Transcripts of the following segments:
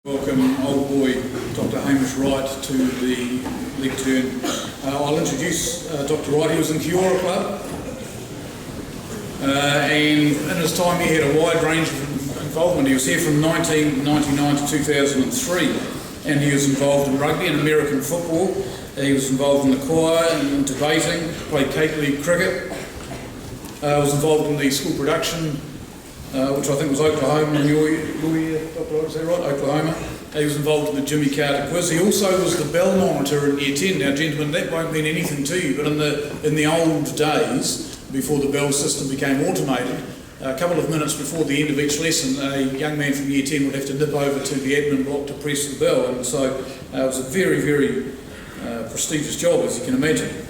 Welcome old boy Dr. Hamish Wright to the lectern. I'll introduce Dr. Wright. He was in Kiora Club and in his time he had a wide range of involvement. He was here from 1999 to 2003 and he was involved in rugby and American football. He was involved in the choir and debating, played Cape League cricket, was involved in the school production which I think was Oklahoma, and you're Dr. Wright, is that right? Oklahoma. He was involved in the Jimmy Carter quiz. He also was the bell monitor in Year 10. Now, gentlemen, that won't mean anything to you, but in the old days, before the bell system became automated, a couple of minutes before the end of each lesson, a young man from Year 10 would have to nip over to the admin block to press the bell, and so it was a very, very prestigious job, as you can imagine.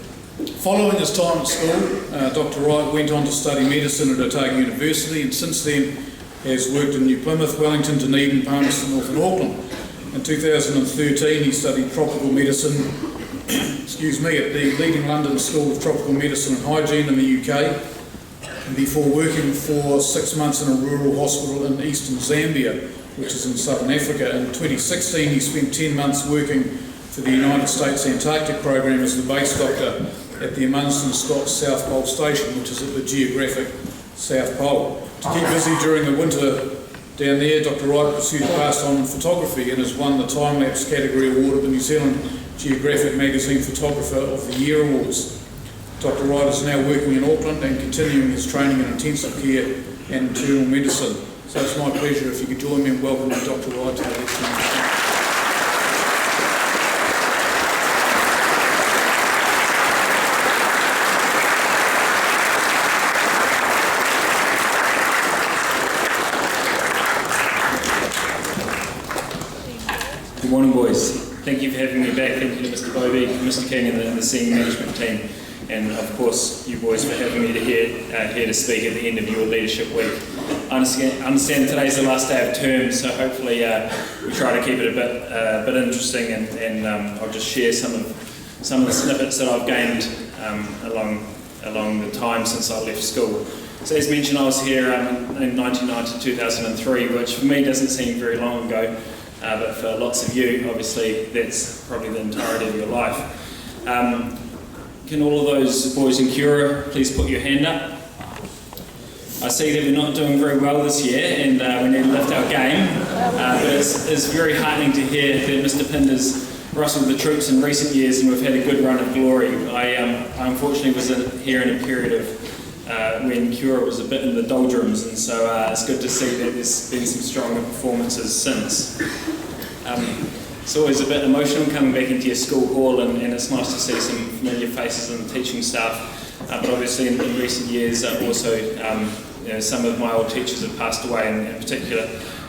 Following his time at school, Dr. Wright went on to study medicine at Otago University and since then has worked in New Plymouth, Wellington, Dunedin, Palmerston, North and Auckland. In 2013 he studied tropical medicine at the leading London School of Tropical Medicine and Hygiene in the UK, and before working for 6 months in a rural hospital in eastern Zambia, which is in southern Africa. In 2016 he spent 10 months working for the United States Antarctic Program as the base doctor at the Amundsen-Scott South Pole Station, which is at the Geographic South Pole. To keep busy during the winter down there, Dr. Wright pursued pastime in photography and has won the Timelapse Category award at the New Zealand Geographic Magazine Photographer of the Year awards. Dr. Wright is now working in Auckland and continuing his training in intensive care and internal medicine. So it's my pleasure if you could join me in welcoming Dr. Wright to the lecture. Good morning, boys. Thank you for having me back. Thank you to Mr. Bobby, Mr. King and the senior management team, and of course you boys for having me here to speak at the end of your leadership week. I understand today's the last day of term, so hopefully we try to keep it a bit interesting, and I'll just share some of the snippets that I've gained along the time since I left school. So as mentioned, I was here in 1990 to 2003, which for me doesn't seem very long ago. But for lots of you, obviously, that's probably the entirety of your life. Can all of those boys in Kiora please put your hand up? I see that we're not doing very well this year and we need to lift our game. But it's very heartening to hear that Mr. Pinder's rustled the troops in recent years and we've had a good run of glory. I unfortunately was here in a period of when Kiora was a bit in the doldrums, and so it's good to see that there's been some stronger performances since. It's always a bit emotional coming back into your school hall, and it's nice to see some familiar faces in the teaching staff. But obviously in recent years also some of my old teachers have passed away, and in particular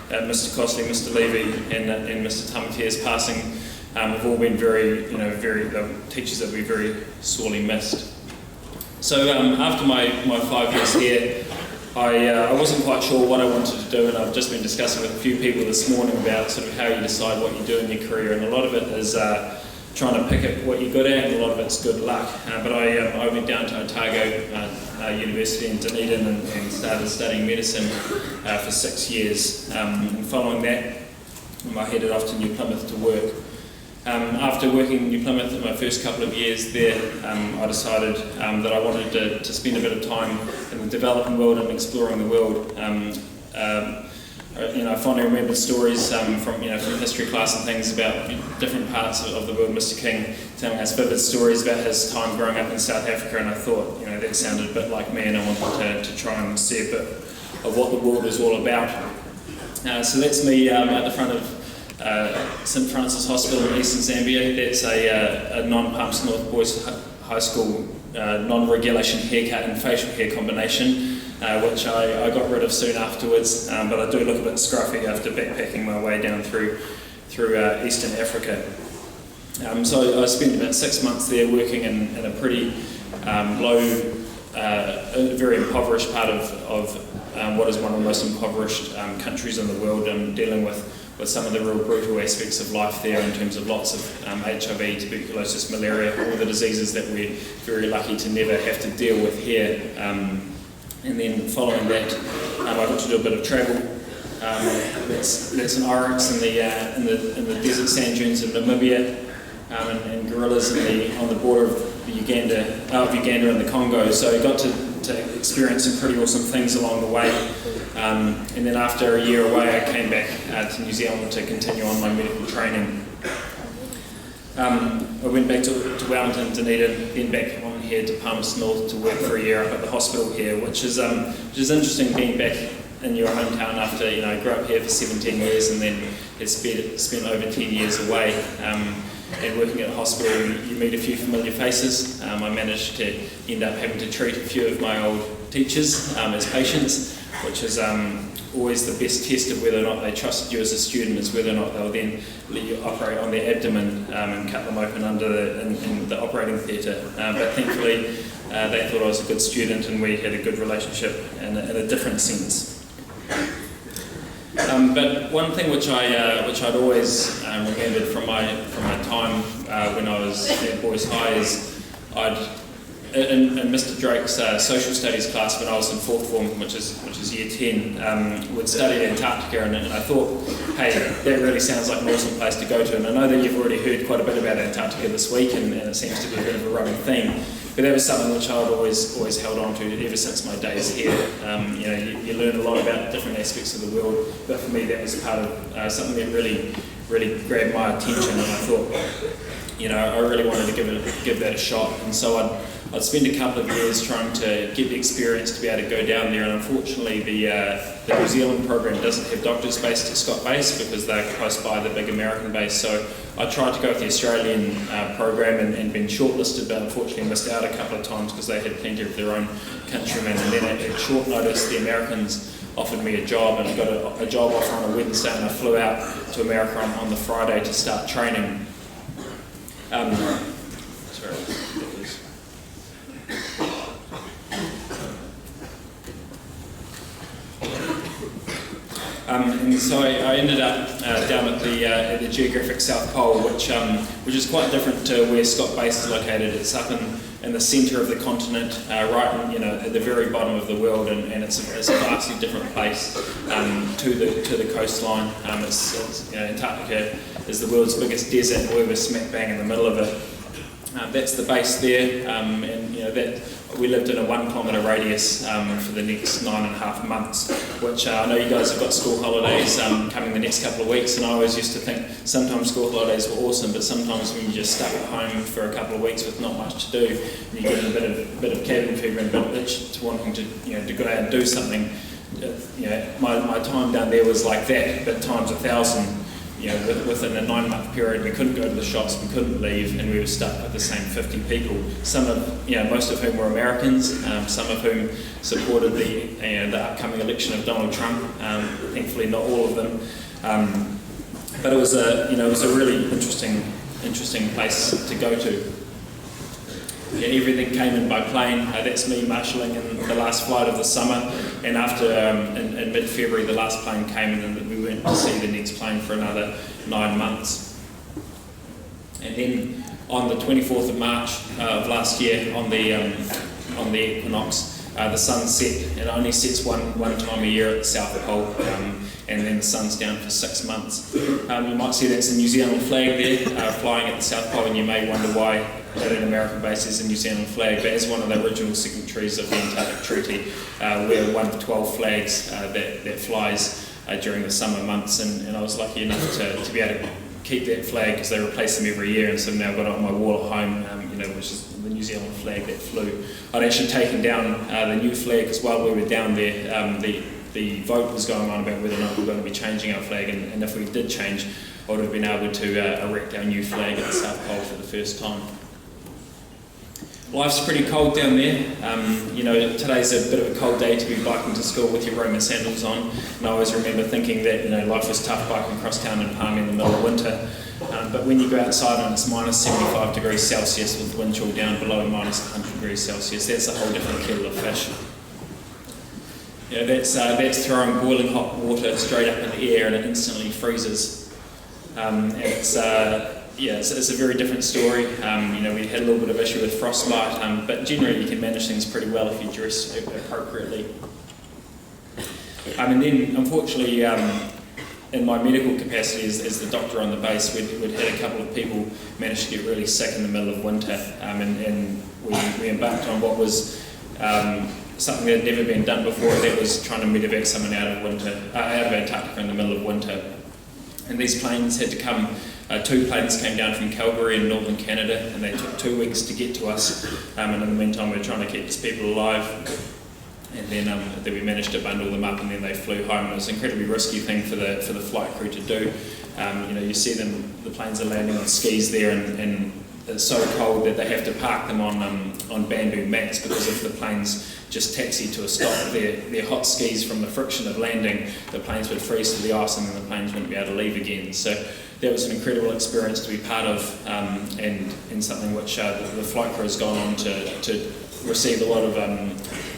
Mr. Costley, Mr. Levy and Mr. Tamatea's passing have all been very teachers that we very sorely missed. So after my 5 years here, I wasn't quite sure what I wanted to do, and I've just been discussing with a few people this morning about sort of how you decide what you do in your career, and a lot of it is trying to pick up what you're good at, and a lot of it's good luck. But I went down to Otago University in Dunedin and started studying medicine for 6 years. And following that, I headed off to New Plymouth to work. After working in New Plymouth in my first couple of years there, I decided that I wanted to spend a bit of time in the developing world and exploring the world. I fondly remember stories from history class and things about different parts of the world. Mr. King telling us vivid stories about his time growing up in South Africa, and I thought that sounded a bit like me, and I wanted to try and see a bit of what the world is all about. So that's me at the front of St Francis Hospital in eastern Zambia. That's a non-pumps North Boys High School non-regulation haircut and facial hair combination, which I got rid of soon afterwards, but I do look a bit scruffy after backpacking my way down through eastern Africa. So I spent about 6 months there working in a pretty very impoverished part of what is one of the most impoverished countries in the world, and dealing with some of the real brutal aspects of life there in terms of lots of HIV, tuberculosis, malaria, all the diseases that we're very lucky to never have to deal with here. And then following that, I got to do a bit of travel That's an oryx in the desert sand dunes of Namibia, and gorillas on the border of Uganda and the Congo. So I got to experience some pretty awesome things along the way. And then after a year away, I came back to New Zealand to continue on my medical training. I went back to Wellington, Dunedin, then back on here to Palmerston North to work for a year up at the hospital here, which is interesting being back in your hometown after, I grew up here for 17 years and then had spent over 10 years away. And working at the hospital, you meet a few familiar faces. I managed to end up having to treat a few of my old teachers as patients, which is always the best test of whether or not they trusted you as a student, is whether or not they'll then let you operate on their abdomen and cut them open in the operating theatre. But thankfully, they thought I was a good student and we had a good relationship in a different sense. But one thing which I'd always remembered from my time when I was at Boys High is in Mr. Drake's social studies class when I was in fourth form, which is year 10, would study Antarctica, and I thought, hey, that really sounds like an awesome place to go to. And I know that you've already heard quite a bit about Antarctica this week, and it seems to be a bit of a running theme. But that was something which I'd always held on to ever since my days here. You learn a lot about different aspects of the world, but for me that was part of something that really grabbed my attention, and I thought, I really wanted to give that a shot. And so I'd spend a couple of years trying to get the experience to be able to go down there, and unfortunately the New Zealand program doesn't have doctors based at Scott Base because they're close by the big American base. So I tried to go with the Australian program and been shortlisted, but unfortunately missed out a couple of times because they had plenty of their own countrymen. And then at short notice, the Americans offered me a job, and I got a job offer on a Wednesday, and I flew out to America on the Friday to start training. And so I ended up down at the Geographic South Pole, which is quite different to where Scott Base is located. It's up in the centre of the continent, right at the very bottom of the world, and it's a vastly different place to the coastline. Antarctica is the world's biggest desert, and we're smack bang in the middle of it. That's the base there, and that we lived in a 1 kilometre radius for the next 9.5 months, which I know you guys have got school holidays coming the next couple of weeks, and I always used to think sometimes school holidays were awesome, but sometimes when you're just stuck at home for a couple of weeks with not much to do, and you get a bit of cabin fever and a bit of itch to wanting to go out and do something. My time down there was like that, but times 1,000. Within a 9-month period, we couldn't go to the shops, we couldn't leave, and we were stuck with the same 50 people. Most of whom were Americans, some of whom supported the upcoming election of Donald Trump. Thankfully, not all of them. But it was a really interesting place to go to. Everything came in by plane. That's me marshalling in the last flight of the summer, and after in mid-February the last plane came, and then we went to see the next plane for another 9 months. And then on the 24th of March of last year, on the equinox, the sun set. It only sets one time a year at the South Pole, and then the sun's down for 6 months. You might see that's a New Zealand flag there flying at the South Pole, and you may wonder why at an American base is a New Zealand flag, but as one of the original signatories of the Antarctic Treaty, we're one of 12 flags that flies during the summer months, and I was lucky enough to be able to keep that flag because they replace them every year, and so now I've got it on my wall at home, which is the New Zealand flag that flew. I'd actually taken down the new flag because while we were down there, the vote was going on about whether or not we were going to be changing our flag, and if we did change, I would have been able to erect our new flag at the South Pole for the first time. Life's pretty cold down there. Today's a bit of a cold day to be biking to school with your Roman sandals on, and I always remember thinking that life was tough biking across town in Palmy in the middle of winter. But when you go outside and it's minus 75 degrees Celsius with wind chill down below minus 100 degrees Celsius, that's a whole different kettle of fish. That's throwing boiling hot water straight up in the air and it instantly freezes. It's a very different story. We had a little bit of issue with frostbite, but generally you can manage things pretty well if you dress appropriately. And then, unfortunately, in my medical capacity as the doctor on the base, we'd had a couple of people manage to get really sick in the middle of winter, and we embarked on what was something that had never been done before. That was trying to medevac someone out of Antarctica in the middle of winter. And these planes had to come. 2 planes came down from Calgary in northern Canada, and they took 2 weeks to get to us. And in the meantime, we were trying to keep these people alive. And then we managed to bundle them up, and then they flew home. It was an incredibly risky thing for the flight crew to do. You see them; the planes are landing on skis there, and it's so cold that they have to park them on bamboo mats, because if the planes just taxi to a stop, their hot skis from the friction of landing, the planes would freeze to the ice, and then the planes wouldn't be able to leave again. So that was an incredible experience to be part of, and something which the flight crew has gone on to receive a lot of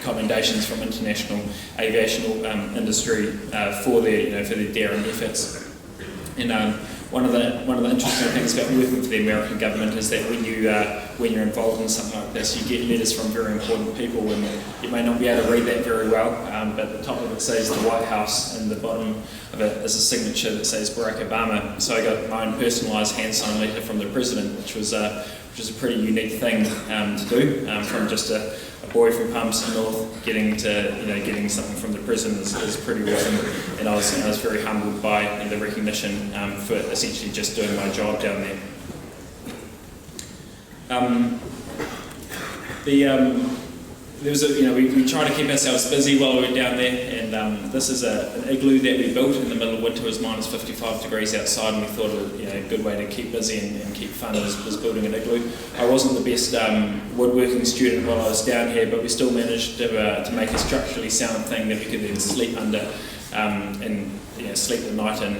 commendations from international aviation industry for their daring efforts. And one of the interesting things about working for the American government is that when you're involved in something like this, you get letters from very important people, and you may not be able to read that very well, but the top of it says the White House, and the bottom of it is a signature that says Barack Obama. So I got my own personalised hand-signed letter from the President, which was a pretty unique thing to do, from just a boy from Palmerston North getting something from the President is pretty awesome, and I was very humbled by the recognition for essentially just doing my job down there. We try to keep ourselves busy while we were down there, and this is an igloo that we built in the middle of winter. It was minus 55 degrees outside, and we thought a good way to keep busy and keep fun was building an igloo. I wasn't the best woodworking student while I was down here, but we still managed to make a structurally sound thing that we could then sleep under and sleep the night in,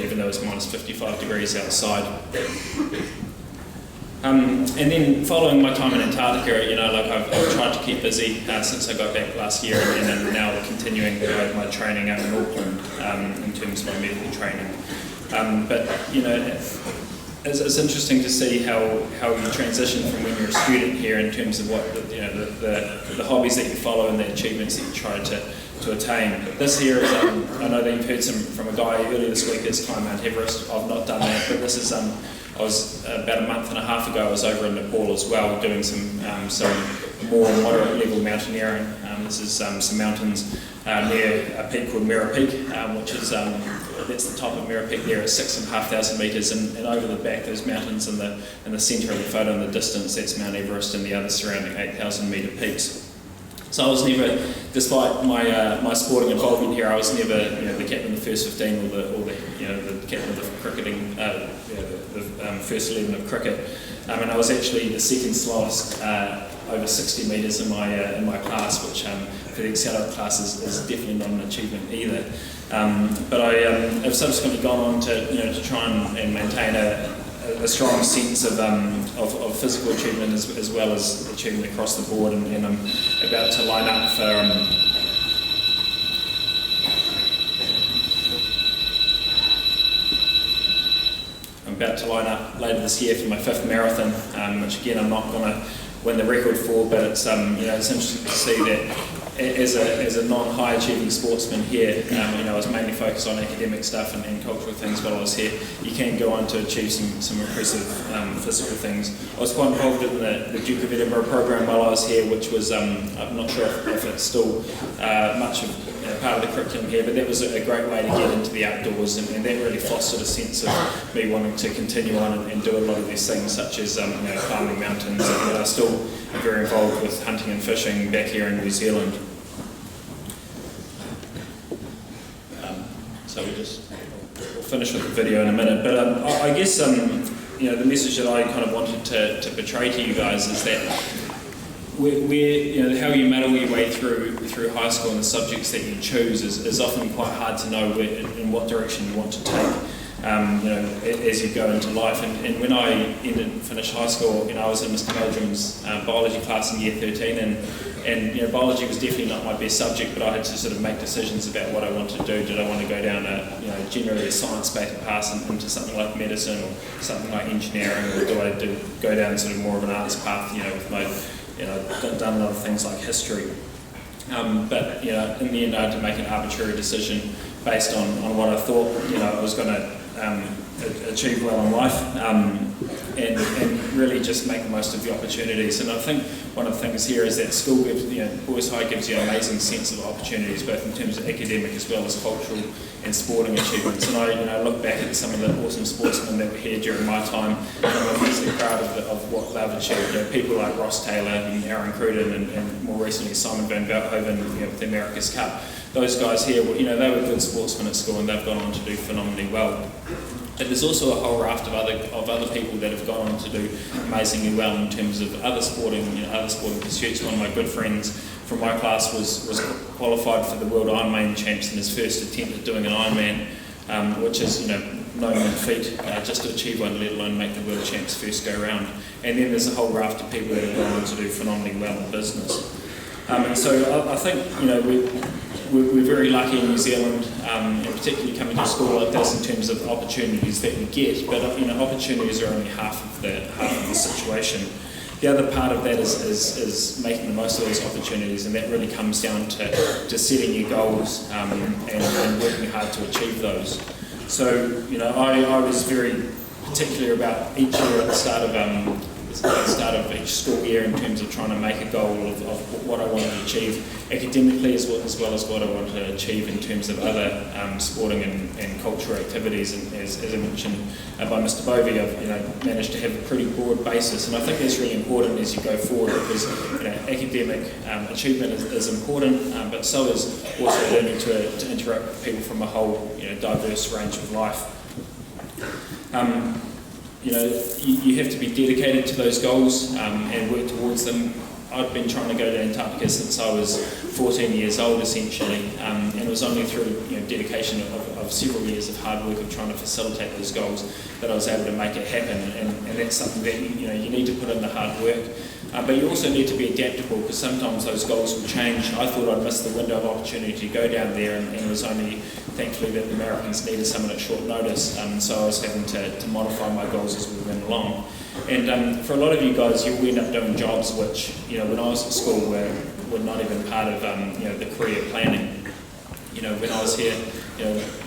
even though it was minus 55 degrees outside. And then following my time in Antarctica, I've tried to keep busy since I got back last year, and I'm now continuing my training out in Auckland in terms of my medical training. It's interesting to see how you transition from when you're a student here in terms of what the hobbies that you follow and the achievements that you try to attain. But this here is, I know that you've heard from a guy earlier this week that's climbed Mount Everest. I've not done that, but this is I was about a month and a half ago. I was over in Nepal as well, doing some more moderate level mountaineering. This is some mountains near a peak called Mera Peak, which is that's the top of Mera Peak there at 6,500 metres, and over the back those mountains in the centre of the photo in the distance, that's Mount Everest and the other surrounding 8,000 metre peaks. So I was never, despite my sporting involvement here, I was never the captain of the first 15 or the captain of the cricketing the first 11 of cricket, and I was actually the second slowest over 60 metres in my class, which for the accelerated class is definitely not an achievement either. But I have subsequently gone on to try and maintain a strong sense of physical achievement as well as achievement across the board, and I'm about to line up for later this year for my 5th marathon, which again I'm not going to win the record for, but it's it's interesting to see that as a non-high achieving sportsman here, I was mainly focused on academic stuff and cultural things while I was here. You can go on to achieve some impressive physical things. I was quite involved in the Duke of Edinburgh program while I was here, which was, I'm not sure if it's still much of part of the curriculum here, but that was a great way to get into the outdoors, and that really fostered a sense of me wanting to continue on and do a lot of these things, such as climbing mountains, and I still am very involved with hunting and fishing back here in New Zealand. So we'll finish with the video in a minute, but I guess the message that I kind of wanted to portray to you guys is that how you muddle your way through high school and the subjects that you choose is often quite hard to know in what direction you want to take as you go into life. And when I finished high school, I was in Mr. Meldrum's biology class in year 13, and biology was definitely not my best subject, but I had to sort of make decisions about what I wanted to do. Did I want to go down generally a science-based path into something like medicine or something like engineering, or do I go down sort of more of an arts path, with my I've done a lot of things like history. But in the end, I had to make an arbitrary decision based on what I thought I was going to achieve well in life, and really just make the most of the opportunities. And I think one of the things here is that school gives, Boys High gives you an amazing sense of opportunities, both in terms of academic as well as cultural and sporting achievements. And I look back at some of the awesome sportsmen that were here during my time, and I'm immensely proud of what they've achieved. People like Ross Taylor and Aaron Cruden and more recently Simon Van Velthoven with the America's Cup. Those guys here, they were good sportsmen at school and they've gone on to do phenomenally well. But there's also a whole raft of other people that have gone on to do amazingly well in terms of other sporting pursuits. One of my good friends from my class was qualified for the World Ironman Champs in his first attempt at doing an Ironman, which is no mean feat just to achieve one, let alone make the World Champs first go round. And then there's a whole raft of people that have gone on to do phenomenally well in business. And so I think we're very lucky in New Zealand, and particularly coming to school like this in terms of opportunities that we get. But opportunities are only half of the situation. The other part of that is making the most of those opportunities, and that really comes down to setting your goals and working hard to achieve those. So I was very particular about each year at the start of each school year in terms of trying to make a goal of what I wanted to achieve academically as well as what I wanted to achieve in terms of other sporting and cultural activities. And as I mentioned by Mr. Bovey, I've managed to have a pretty broad basis, and I think that's really important as you go forward because academic achievement is important, but so is also learning to interact with people from a whole diverse range of life. You have to be dedicated to those goals and work towards them. I've been trying to go to Antarctica since I was 14 years old, essentially, and it was only through dedication of several years of hard work of trying to facilitate those goals that I was able to make it happen. And that's something that you need to put in the hard work. But you also need to be adaptable because sometimes those goals will change. I thought I'd missed the window of opportunity to go down there, and it was only thankfully that the Americans needed someone at short notice, so I was having to modify my goals as we went along. And for a lot of you guys, you'll end up doing jobs which, when I was at school, were not even part of the career planning. When I was here,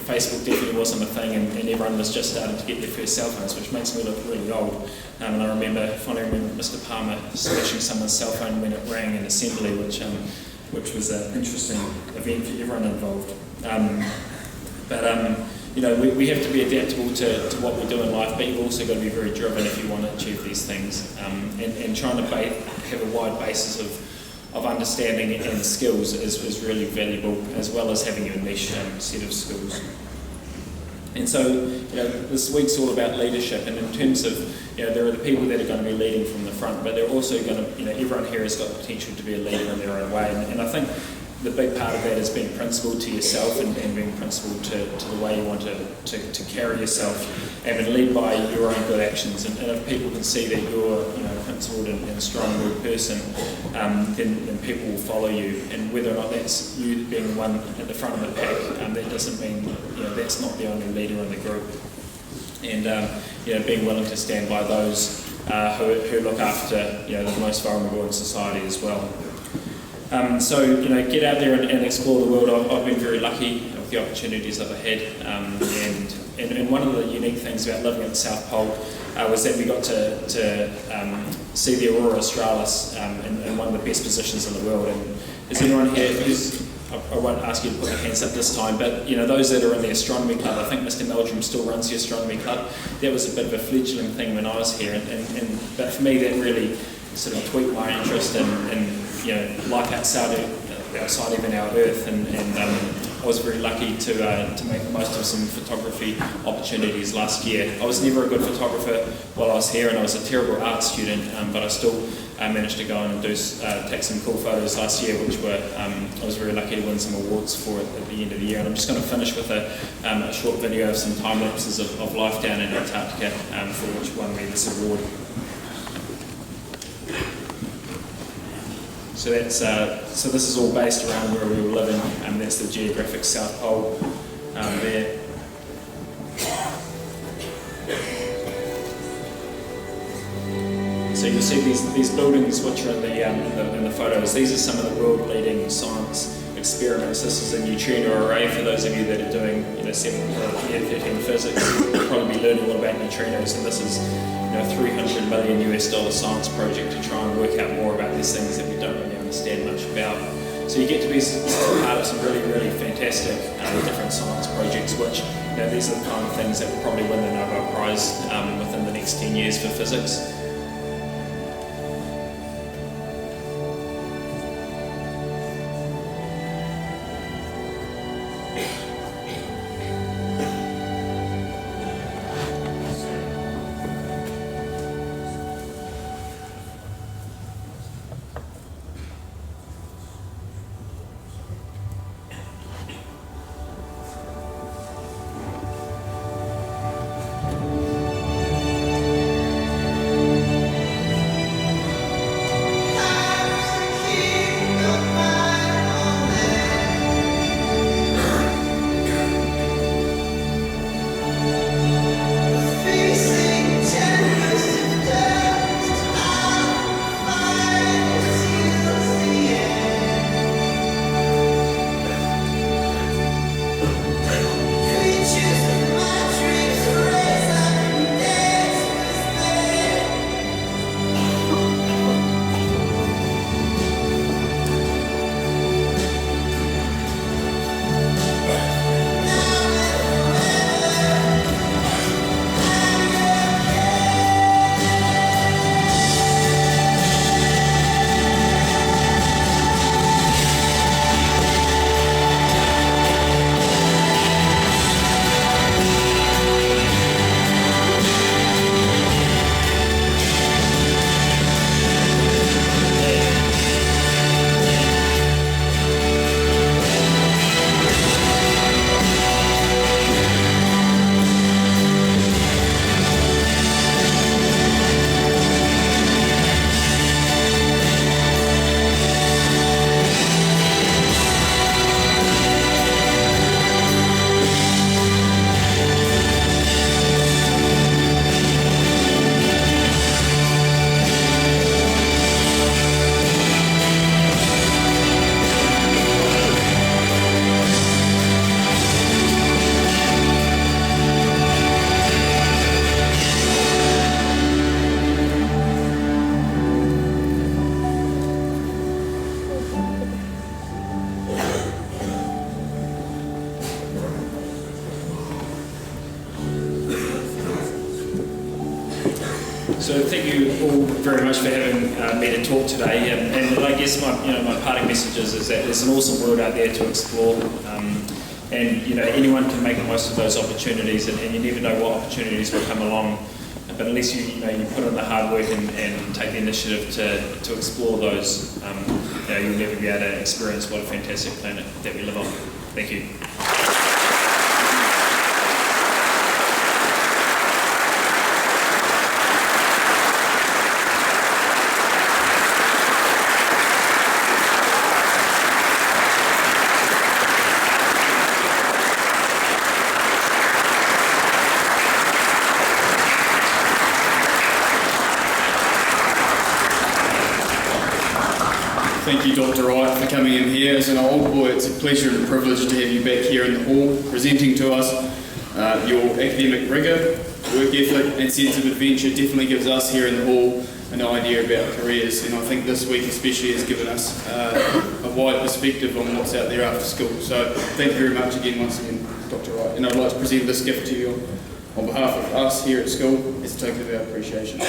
Facebook definitely wasn't a thing, and everyone was just starting to get their first cell phones, which makes me look really old. And I fondly remember Mr. Palmer smashing someone's cell phone when it rang in assembly, which was an interesting event for everyone involved. We have to be adaptable to what we do in life, but you've also got to be very driven if you want to achieve these things, and trying to have a wide basis of understanding and skills is really valuable, as well as having a niche set of skills. And so, this week's all about leadership, and in terms of, there are the people that are going to be leading from the front, but they're also going to, everyone here has got the potential to be a leader in their own way, and I think the big part of that is being principled to yourself and being principled to the way you want to carry yourself and lead by your own good actions. And if people can see that you're a principled and strong-willed person, then people will follow you. And whether or not that's you being the one at the front of the pack, that doesn't mean that's not the only leader in the group. And being willing to stand by those who look after the most vulnerable in society as well. Get out there and explore the world. I've been very lucky with the opportunities I've had, and one of the unique things about living at the South Pole was that we got to see the Aurora Australis in one of the best positions in the world. And is anyone here I won't ask you to put your hands up this time, but those that are in the astronomy club, I think Mr. Meldrum still runs the astronomy club. That was a bit of a fledgling thing when I was here, but for me that really sort of tweaked my interest in life outside even our Earth, and I was very lucky to make the most of some photography opportunities last year. I was never a good photographer while I was here, and I was a terrible art student, but I still managed to go and take some cool photos last year, which I was very lucky to win some awards for at the end of the year. And I'm just going to finish with a short video of some time lapses of life down in Antarctica, for which won me this award. So this is all based around where we were living, and that's the Geographic South Pole there. So you'll see these buildings which are in the photos. These are some of the world-leading science experiments. This is a neutrino array. For those of you that are doing 7th year 13 physics, you'll probably be learning all about neutrinos, and this is a $300 million science project to try and work out more about these things that we don't really understand much about. So you get to be part of some really, really fantastic different science projects, which these are the kind of things that will probably win the Nobel Prize within the next 10 years for physics. So thank you all very much for having me to talk today. And I guess my parting message is that there's an awesome world out there to explore. And anyone can make the most of those opportunities, and you never know what opportunities will come along. But unless you put in the hard work and take the initiative to explore those, you'll never be able to experience what a fantastic planet that we live on. Thank you. Thank you, Dr. Wright, for coming in here. As an old boy, it's a pleasure and a privilege to have you back here in the hall, presenting to us your academic rigour, work ethic and sense of adventure. Definitely gives us here in the hall an idea about careers, and I think this week especially has given us a wide perspective on what's out there after school. So thank you very much again, once again, Dr. Wright. And I'd like to present this gift to you on behalf of us here at school as a token of our appreciation.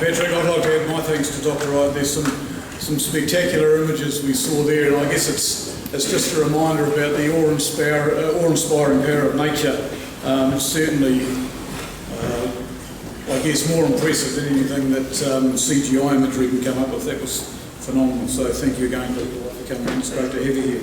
Patrick, I'd like to add my thanks to Dr. Wright. There's some spectacular images we saw there, and I guess it's just a reminder about the awe-inspiring power of nature. It's certainly, I guess, more impressive than anything that CGI imagery can come up with. That was phenomenal. So thank you again, Dr. Wright, for coming in. It's great to have you here.